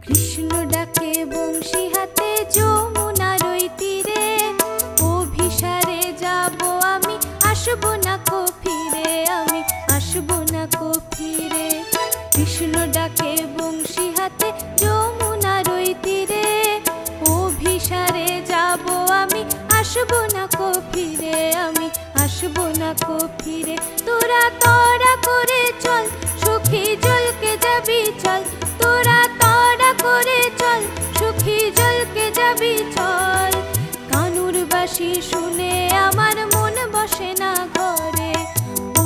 কৃষ্ণ ডাকে বংশী হাতে যমুনার ওই তীরে, অভিসারে যাব আমি, আসবো না কো ফিরে, আমি আসবো না কো ফিরে। কৃষ্ণ ডাকে বংশী হাতে যমুনার ওই তীরে, অভিসারে যাব আমি, আসবো না কো ফিরে, আমি আসবো না কো ফিরে। তোরা তড়া করে চল, সখী জলকে যাবি চল, তোরা তড়া করে চল, সখী জলকে যাবি চল। কানুর বাঁশি শুনে আমার মন বসে না ঘরে,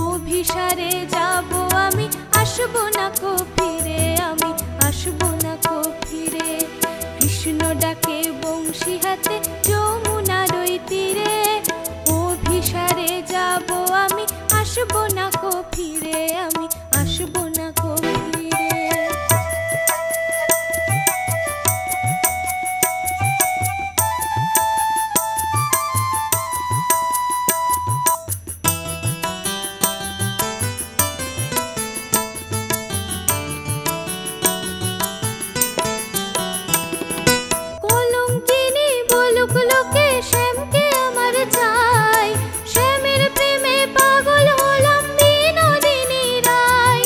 অভিসারে যাব আমি, আসবো না কো ফিরে, আমি আসবো না কো ফিরে। কৃষ্ণ ডাকে বংশী হাতে যমুনার ওই তীরে, অভিসারে যাব আমি, আসবো না কো ফিরে, আমি আসবো না কো ফিরে। কলঙ্কিনী বলুক লোকে, শ্যামকে আমার চাই, শ্যামের প্রেমে পাগল হলাম বিনোদিনী রায়।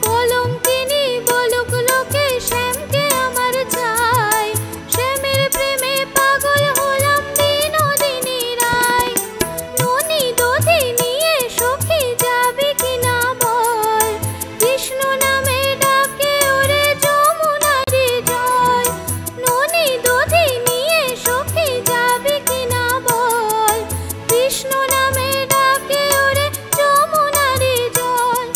কলঙ্কিনী বলুক লোকে, শ্যামকে আমার চাই, শ্যামের প্রেমে পাগল হলাম বিনোদিনী রায়। ননি দধি নিয়ে সখী যাবি কিনা বল, কৃষ্ণ নামে ডাকে ওরে যমুনারি জল। ননি দধি নিয়ে সখী যাবি কিনা বল, কৃষ্ণ নামে ডাকে ওরে যমুনারি জল।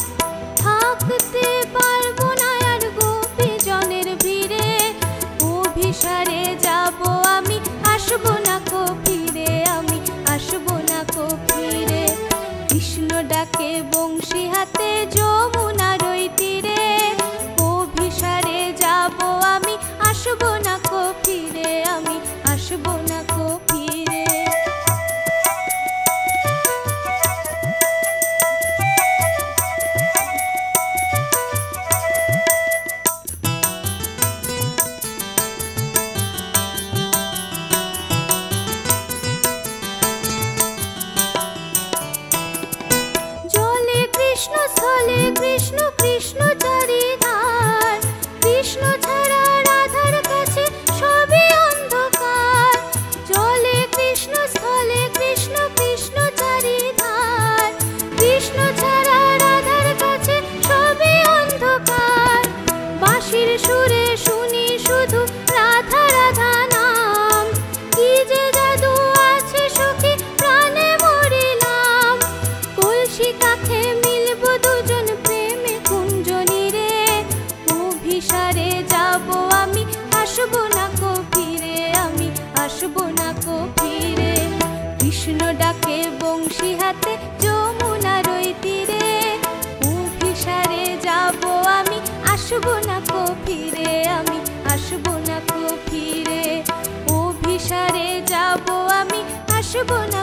থাকতে পারবো না আর গোপী জনের ভিড়ে, অভিসারে যাব আমি, আসবো না কো ফিরে, আমি আসবো না কো ফিরে। কৃষ্ণ ডাকে বংশী হাতে যমুনার ওই তীরে, অভিসারে যাব আমি, আসবো না কো ফিরে, আমি আসবো না কো ফিরে। জলে কৃষ্ণ, স্থলে কৃষ্ণ, কৃষ্ণ চারিধার, কৃষ্ণ ছাড়া রাধার কাছে সবই অন্ধকার। জলে কৃষ্ণ, স্থলে কৃষ্ণ, কৃষ্ণ চারিধার, কৃষ্ণ ছাড়া রাধার কাছে সবই অন্ধকার। বাঁশির সুরে শুনি শুধু রাধা রাধা নাম, কি যে জাদু আছে সখী প্রাণে মরিলাম। কলসি কাখে মিলব দুজন প্রেমে কুঞ্জনী রে, অভিসারে যাব আমি, আসবো না কো ফিরে, আমি আসবো না কো ফিরে। কৃষ্ণ ডাকে বংশী হাতে যমুনার ওই তীরে, অভিসারে যাব আমি, আসবো না কো ফিরে, আমি আসবো না কো ফিরে। অভিসারে যাব আমি, আসবো না